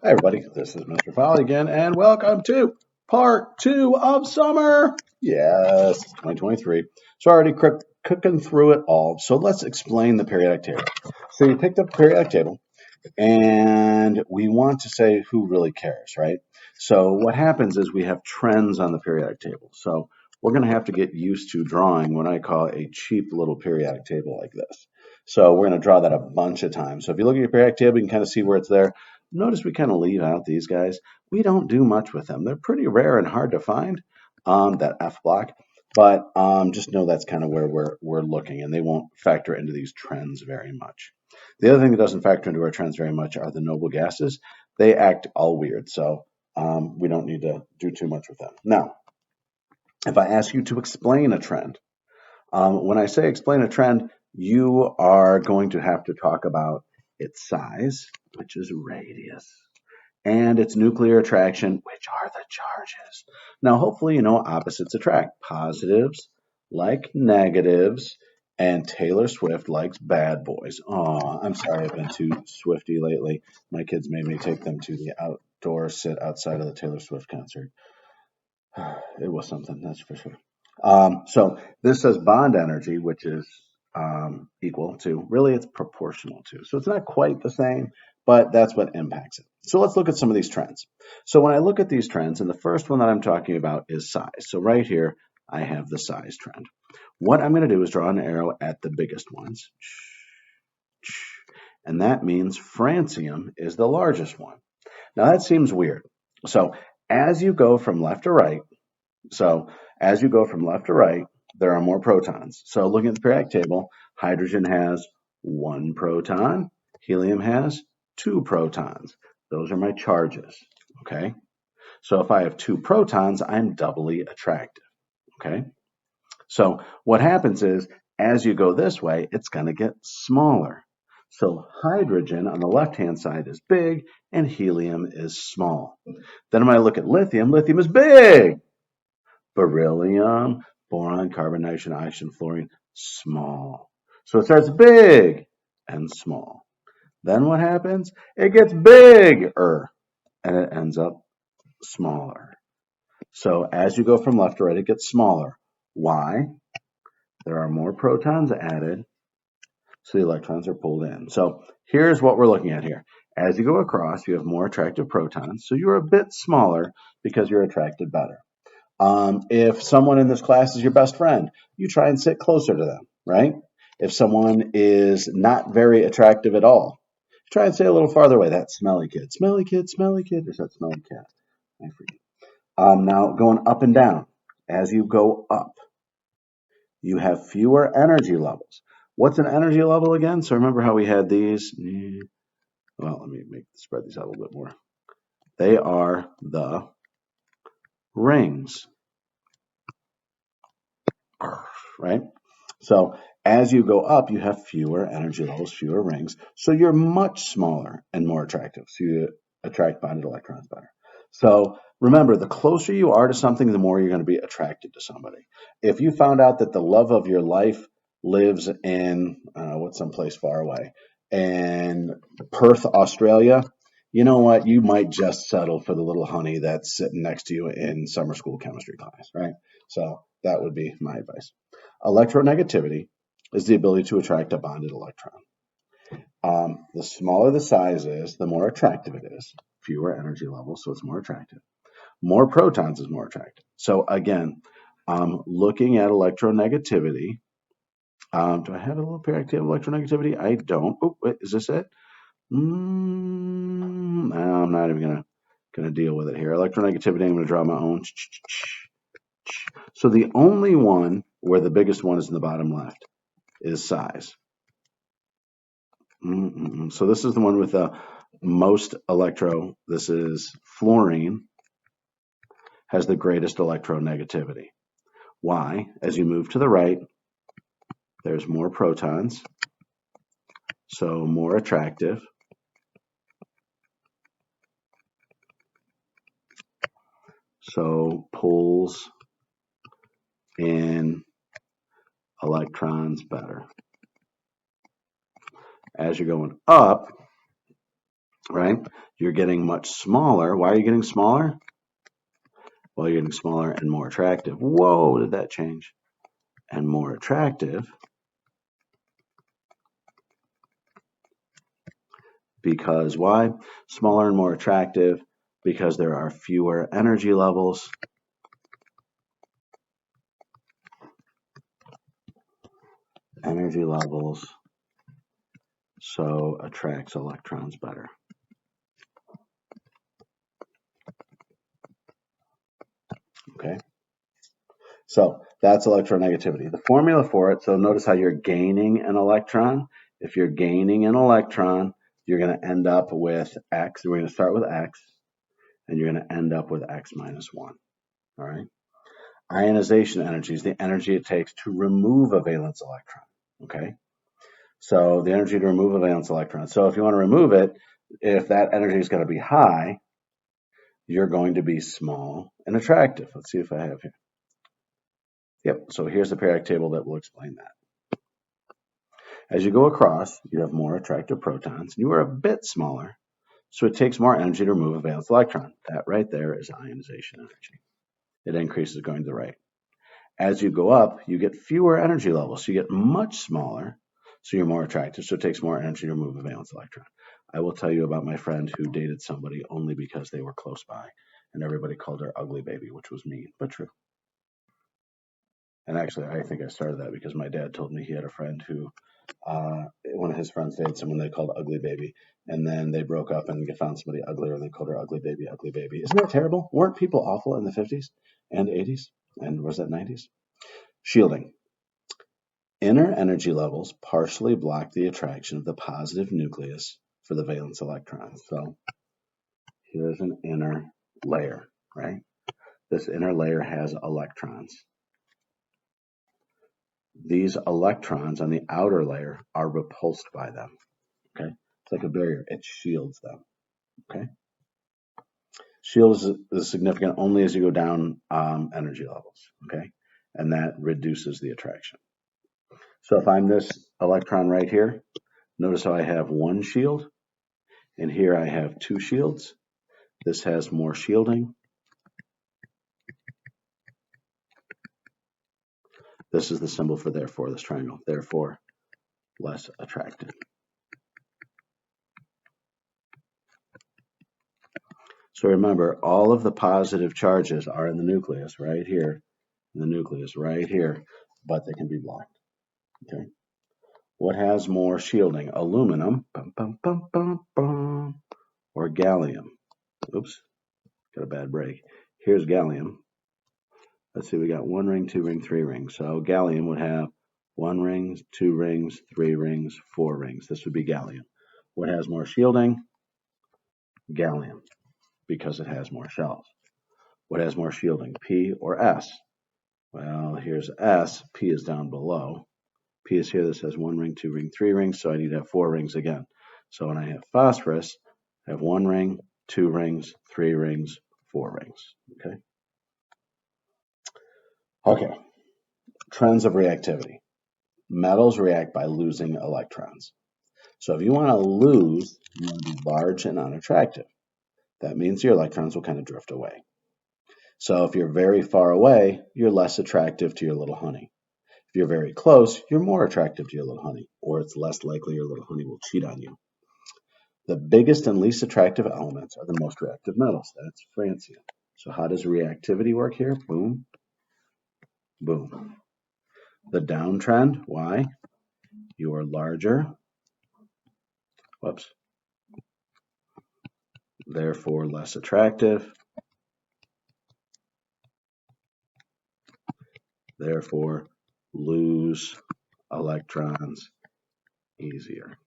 Hi, everybody. This is Mr. Polly again, and welcome to part 2 of summer. Yes, 2023. So, already cooking through it all. So, let's explain the periodic table. So, you picked up the periodic table, and we want to say who really cares, right? So, what happens is we have trends on the periodic table. So, we're going to have to get used to drawing what I call a cheap little periodic table like this. So, we're going to draw that a bunch of times. So, if you look at your periodic table, you can kind of see where it's there. Notice we kind of leave out these guys. We don't do much with them. They're pretty rare and hard to find, that F block. But just know that's kind of where we're looking, and they won't factor into these trends very much. The other thing that doesn't factor into our trends very much are the noble gases. They act all weird, so we don't need to do too much with them. Now, if I ask you to explain a trend, when I say explain a trend, you are going to have to talk about its size, which is radius, and its nuclear attraction, which are the charges. Now, hopefully, you know opposites attract. Positives like negatives, and Taylor Swift likes bad boys. Oh, I'm sorry I've been too Swifty lately. My kids made me take them to the outdoor sit outside of the Taylor Swift concert. It was something, that's for sure. So this says bond energy, which is equal to, really it's proportional to. So it's not quite the same, but that's what impacts it. So let's look at some of these trends. So when I look at these trends, and the first one that I'm talking about is size. So right here, I have the size trend. What I'm going to do is draw an arrow at the biggest ones. And that means francium is the largest one. Now that seems weird. So as you go from left to right, there are more protons. So looking at the periodic table, hydrogen has 1 proton, helium has 2 protons. Those are my charges, okay? So if I have 2 protons, I'm doubly attractive, okay? So what happens is, as you go this way, it's going to get smaller. So hydrogen on the left-hand side is big, and helium is small. Then when I look at lithium, lithium is big. Beryllium, boron, carbon, nitrogen, oxygen, fluorine, small. So it starts big and small. Then what happens? It gets bigger and it ends up smaller. So as you go from left to right, it gets smaller. Why? There are more protons added, so the electrons are pulled in. So here's what we're looking at here. As you go across, you have more attractive protons, so you're a bit smaller because you're attracted better. If someone in this class is your best friend, you try and sit closer to them, right? If someone is not very attractive at all, try and stay a little farther away. That smelly kid, smelly kid, smelly kid, or is that smelly cat? I forget. Now going up and down. As you go up, you have fewer energy levels. What's an energy level again? So remember how we had these? Well, let me spread these out a little bit more. They are the rings, right? So as you go up, you have fewer energy levels, fewer rings. So you're much smaller and more attractive. So you attract bonded electrons better. So remember, the closer you are to something, the more you're going to be attracted to somebody. If you found out that the love of your life lives in, what's someplace far away, in Perth, Australia, you know what? You might just settle for the little honey that's sitting next to you in summer school chemistry class, right? So that would be my advice. Electronegativity is the ability to attract a bonded electron. The smaller the size is, the more attractive it is. Fewer energy levels, so it's more attractive. More protons is more attractive. So again, looking at electronegativity, do I have a little periodic table of electronegativity? I don't. Oh, wait, is this it? No, I'm not even gonna deal with it here. Electronegativity, I'm gonna draw my own. So the only one where the biggest one is in the bottom left is size. So this is the one with the most electro. This is fluorine, has the greatest electronegativity. Why? As you move to the right, there's more protons, so more attractive. So pulls in electrons better. As you're going up, right? You're getting much smaller. Why are you getting smaller? Well, you're getting smaller and more attractive. Whoa, did that change? And more attractive because why? Smaller and more attractive because there are fewer energy levels. Energy levels, so attracts electrons better. Okay, so that's electronegativity. The formula for it, so notice how you're gaining an electron. If you're gaining an electron, you're going to end up with X. We're going to start with X, and you're going to end up with X minus 1. All right. Ionization energy is the energy it takes to remove a valence electron. Okay. So the energy to remove a valence electron. So if you want to remove it, if that energy is going to be high, you're going to be small and attractive. Let's see if I have here. Yep, so here's the periodic table that will explain that. As you go across, you have more attractive protons. You are a bit smaller, so it takes more energy to remove a valence electron. That right there is ionization energy. It increases going to the right. As you go up, you get fewer energy levels. So you get much smaller, so you're more attractive, so it takes more energy to remove a valence electron. I will tell you about my friend who dated somebody only because they were close by, and everybody called her ugly baby, which was mean, but true. And actually, I think I started that because my dad told me he had a friend who, one of his friends dated someone they called ugly baby, and then they broke up and found somebody uglier, and they called her ugly baby, ugly baby. Isn't that terrible? Weren't people awful in the 50s and 80s? And was that 90s? Shielding. Inner energy levels partially block the attraction of the positive nucleus for the valence electron. So here's an inner layer, right? This inner layer has electrons. These electrons on the outer layer are repulsed by them. Okay, it's like a barrier. It shields them. Okay, shields is significant only as you go down energy levels. Okay, and that reduces the attraction. So if I'm this electron right here, notice how I have one shield, and here I have two shields. This has more shielding. This is the symbol for therefore, this triangle. Therefore, less attractive. So remember, all of the positive charges are in the nucleus right here, in the nucleus right here, but they can be blocked. Okay. What has more shielding? Aluminum, bum, bum, bum, bum, bum, or gallium? Oops, got a bad break. Here's gallium. Let's see, we got one ring, two ring, three rings. So gallium would have one ring, two rings, three rings, four rings. This would be gallium. What has more shielding? Gallium, because it has more shells. What has more shielding, P or S? Well, here's S. P is down below. P is here. This has one ring, two ring, three rings, so I need to have four rings again. So when I have phosphorus, I have one ring, two rings, three rings, four rings. Okay. Okay. Trends of reactivity. Metals react by losing electrons. So if you want to lose, you want to be large and unattractive. That means your electrons will kind of drift away. So if you're very far away, you're less attractive to your little honey. If you're very close, you're more attractive to your little honey, or it's less likely your little honey will cheat on you. The biggest and least attractive elements are the most reactive metals. That's francium. So how does reactivity work here? Boom, boom. The downtrend, why? You are larger. Whoops. Therefore less attractive. Therefore lose electrons easier.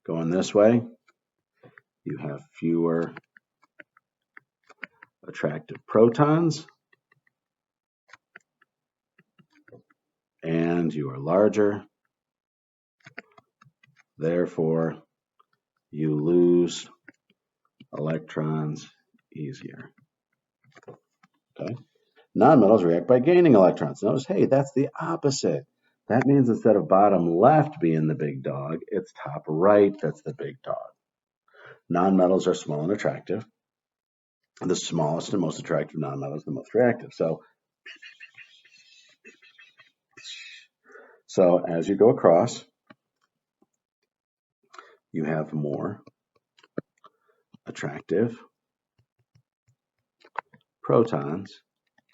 Going this way, you have fewer attractive protons, and you are larger. Therefore, you lose electrons easier. Okay. Nonmetals react by gaining electrons. Notice, hey, that's the opposite. That means instead of bottom left being the big dog, it's top right that's the big dog. nonmetals are small and attractive. The smallest and most attractive nonmetal is the most reactive. So as you go across, you have more attractive protons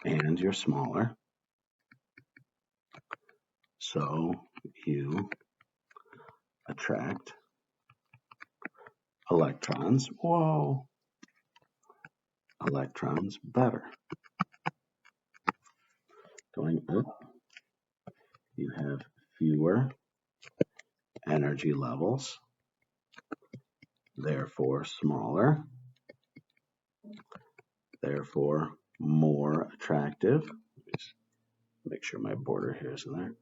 and you're smaller. So you attract electrons. Whoa. Electrons better. Going up, you have fewer energy levels, therefore smaller, therefore more attractive. Just make sure my border here is in there.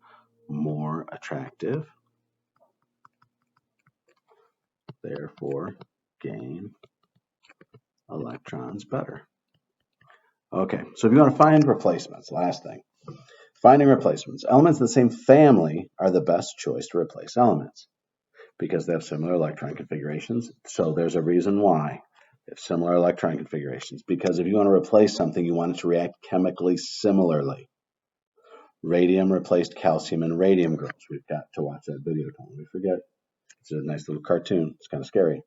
More attractive, therefore gain electrons better. Okay, so if you want to find replacements, last thing. Finding replacements. Elements of the same family are the best choice to replace elements because they have similar electron configurations. So there's a reason why they have similar electron configurations, because if you want to replace something, you want it to react chemically similarly. Radium replaced calcium in radium girls. We've got to watch that video. Don't we forget. It's a nice little cartoon. It's kind of scary.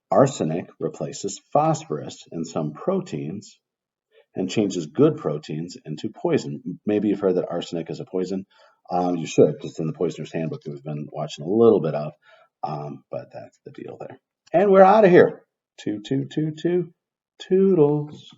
Arsenic replaces phosphorus in some proteins and changes good proteins into poison. Maybe you've heard that arsenic is a poison. You should, just in the Poisoner's Handbook that we've been watching a little bit of. But that's the deal there. And we're out of here. Toodles.